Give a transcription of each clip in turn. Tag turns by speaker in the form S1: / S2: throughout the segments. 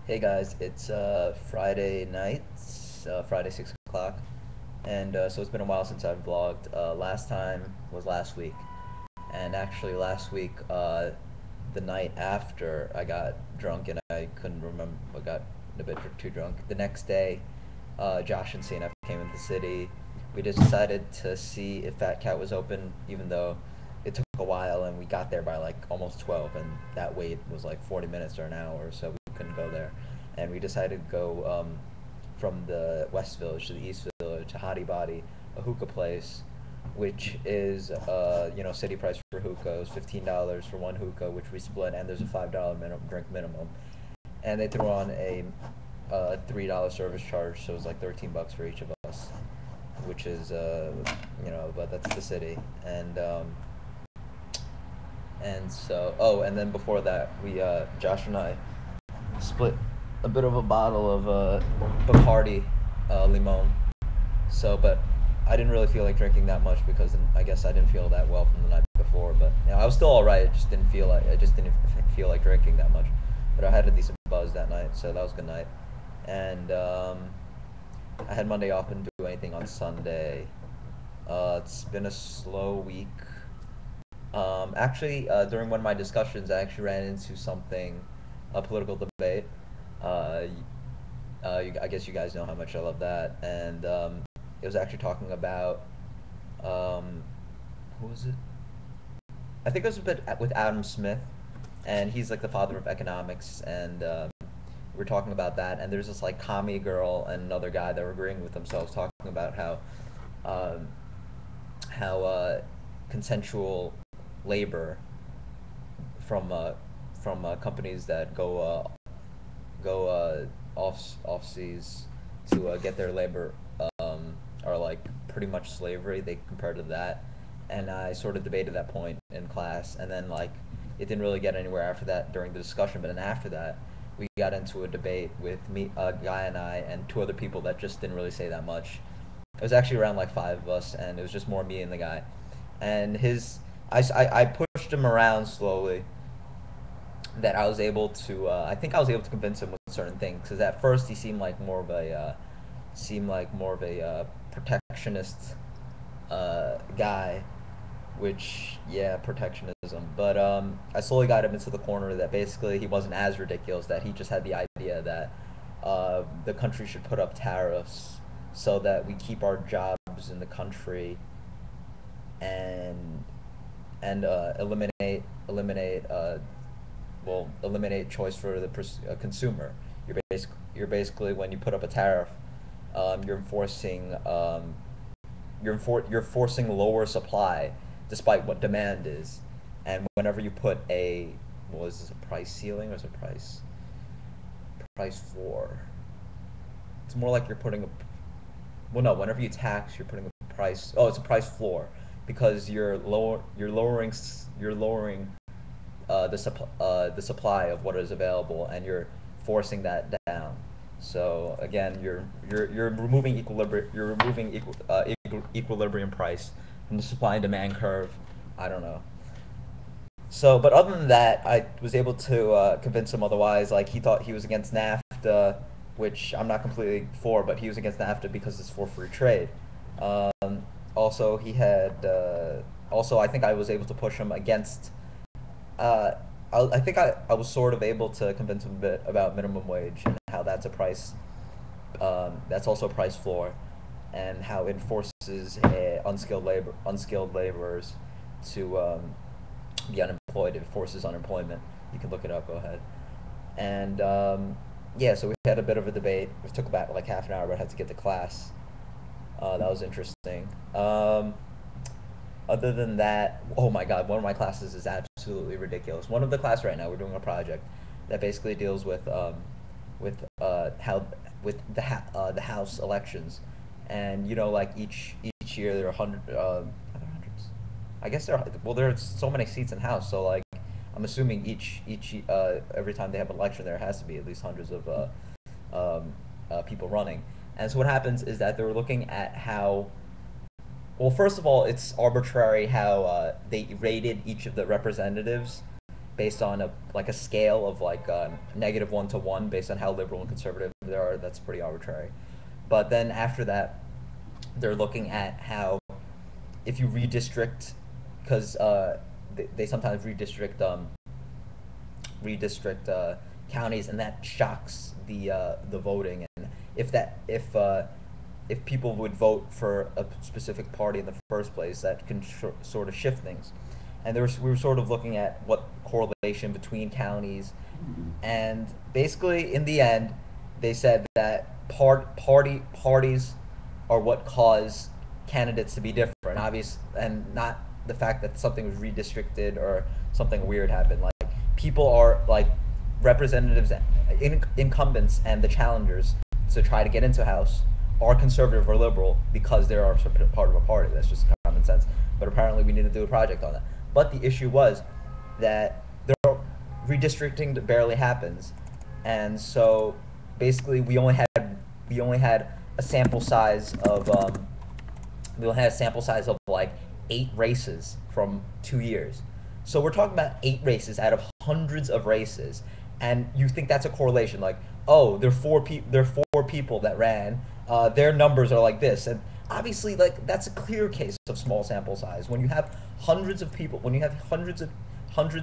S1: Hey guys, it's Friday night, Friday 6 o'clock, and so it's been a while since I've vlogged. Last time was last week, and actually last week, the night after I got drunk and I couldn't remember, I got a bit too drunk. The next day, Josh and CNF came into the city. We just decided to see if Fat Cat was open, even though it took a while, and we got there by like almost 12, and that wait was like 40 minutes or an hour, so we couldn't go there. And we decided to go from the West Village to the East Village to Hottie Body, a hookah place, which is city price for hookah is $15 for one hookah, which we split, and there's a $5 drink minimum, and they threw on a $3 service charge, so it was like 13 bucks for each of us, which is but that's the city, and so and then before that we Josh and I split a bit of a bottle of Bacardi Limon. So, but I didn't really feel like drinking that much because I guess I didn't feel that well from the night before. But I was still all right. I just didn't feel like drinking that much. But I had a decent buzz that night, so that was a good night. And I had Monday off and didn't do anything on Sunday. It's been a slow week. Actually, during one of my discussions, I actually ran into something, a political debate. Uh, I guess you guys know how much I love that, and it was actually talking about who was it? I think it was a bit with Adam Smith, and he's like the father of economics, and we're talking about that. And there's this like commie girl and another guy that were agreeing with themselves, talking about um, how consensual labor from companies that go off seas to get their labor are like pretty much slavery. They compare to that, and I sort of debated that point in class, and then like it didn't really get anywhere after that during the discussion. But then after that, we got into a debate with me, a guy, and I, and two other people that just didn't really say that much. It was actually around like five of us, and it was just more me and the guy. And I pushed him around slowly, that I was able to I think I was able to convince him with certain things, because at first he seemed like more of a protectionist guy, which yeah, protectionism. But I slowly got him into the corner that basically he wasn't as ridiculous, that he just had the idea that the country should put up tariffs so that we keep our jobs in the country, and eliminate choice for the consumer. You're basically, when you put up a tariff, you're enforcing you're forcing lower supply despite what demand is. And whenever you put a, what was this, a price ceiling, or is it price floor? It's more like you're putting a, well, no, whenever you tax, you're putting a price. Oh, it's a price floor, because you're lowering the supply of what is available, and you're forcing that down. So again, you're removing equilibrium price from the supply and demand curve. I don't know. So, but other than that, I was able to convince him otherwise. Like, he thought he was against NAFTA, which I'm not completely for, but he was against NAFTA because it's for free trade. Also, I think I was able to push him against. Uh, I think I was sort of able to convince him a bit about minimum wage, and how that's a price. That's also a price floor, and how it forces unskilled laborers to be unemployed. It forces unemployment. You can look it up. Go ahead. And yeah, so we had a bit of a debate. It took about like half an hour, but I had to get to class. That was interesting. Other than that, oh my god, one of my classes is absolutely ridiculous. One of the class right now, we're doing a project that basically deals with how with the house elections, and like each year there are are there hundreds? I guess there are, well, there's so many seats in house, so like I'm assuming each every time they have an election, there has to be at least hundreds of people running. And so what happens is that they're looking at how, well, first of all, it's arbitrary how they rated each of the representatives. based on a scale of like -1 to 1 based on how liberal and conservative they are. That's pretty arbitrary. But then after that, they're looking at how if you redistrict, because they sometimes redistrict counties, and that shocks the voting. And if people would vote for a specific party in the first place, that can sort of shift things. And we were sort of looking at what correlation between counties, and basically in the end, they said that parties are what cause candidates to be different, obvious, and not the fact that something was redistricted or something weird happened. Like, people are like representatives, incumbents, and the challengers to try to get into House are conservative or liberal because they are part of a party. That's just common sense. But apparently, we need to do a project on that. But the issue was that redistricting barely happens, and so basically we only had a sample size of like 8 races from 2 years. So we're talking about 8 races out of hundreds of races, and you think that's a correlation? Like, oh, there are four people that ran. Their numbers are like this, and obviously, like, that's a clear case of small sample size. When you have hundreds of people, when you have hundreds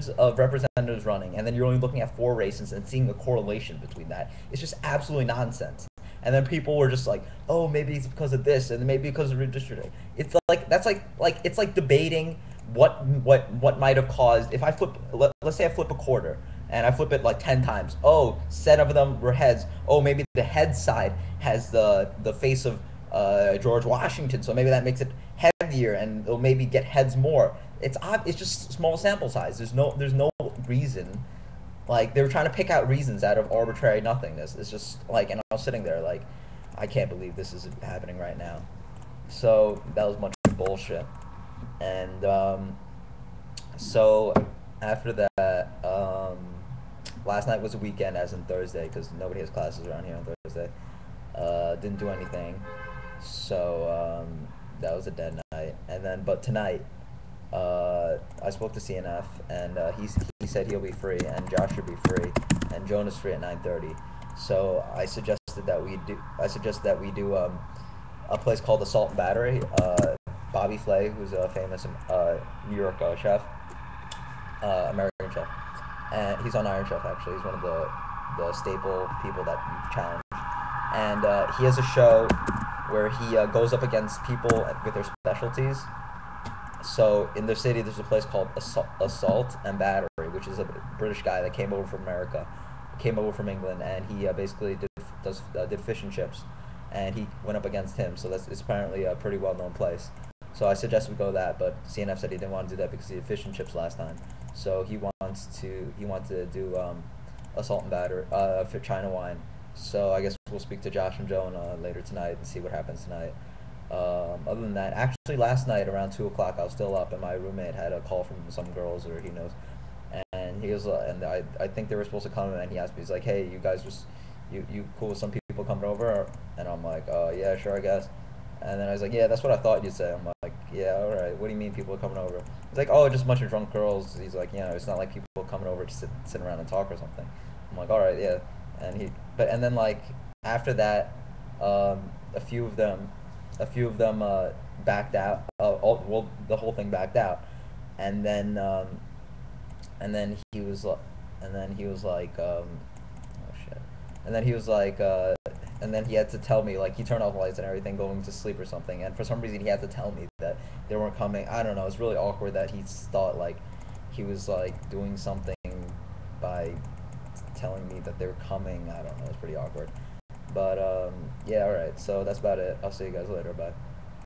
S1: of representatives running, and then you're only looking at 4 races and seeing a correlation between that, it's just absolutely nonsense. And then people were just like, oh, maybe it's because of this, and maybe because of redistricting. It's like that's like it's like debating what might have caused, if I let's say I flip a quarter and I flip it like 10 times. Oh, 7 of them were heads. Oh, maybe the head side has the face of George Washington, so maybe that makes it heavier, and it'll maybe get heads more. It's just small sample size. There's no reason. Like, they were trying to pick out reasons out of arbitrary nothingness. It's just like, and I was sitting there like, I can't believe this is happening right now. So that was much bullshit. And so after that, last night was a weekend, as in Thursday, because nobody has classes around here on Thursday. Didn't do anything. So that was a dead night. And then, but tonight, I spoke to CNF, and he said he'll be free, and Josh should be free, and Jonah's free at 9:30. So I suggested that we do a place called the Salt and Battery. Bobby Flay, who's a famous New York chef, American chef, and he's on Iron Chef actually. He's one of the staple people that challenge, and he has a show where he goes up against people with their specialties. So in the city, there's a place called Assault and Battery, which is a British guy that came over from England, and he basically did fish and chips, and he went up against him. So it's apparently a pretty well-known place. So I suggest we go to that, but CNF said he didn't want to do that because he did fish and chips last time. So he wanted to do Assault and Battery for China Wine. So I guess we'll speak to Josh and Jonah later tonight and see what happens tonight. Other than that, actually last night around 2 o'clock I was still up, and my roommate had a call from some girls, or he knows, and he was and I think they were supposed to come, and he asked me, he's like, hey, you guys just you cool with some people coming over? And I'm like, yeah, sure, I guess. And then I was like, yeah, that's what I thought you'd say. I'm like, yeah, all right, what do you mean people are coming over? He's like, oh, just a bunch of drunk girls. He's like, it's not like people coming over to sit around and talk or something. I'm like, all right, yeah. And then like after that, a few of them backed out. The whole thing backed out, and then he was like, oh shit, and then he was like, and then he had to tell me, like, he turned off lights and everything, going to sleep or something, and for some reason he had to tell me that they weren't coming. I don't know. It's really awkward that he thought like he was like doing something by telling me that they were coming. I don't know. It's pretty awkward. But yeah, all right. So that's about it. I'll see you guys later. Bye.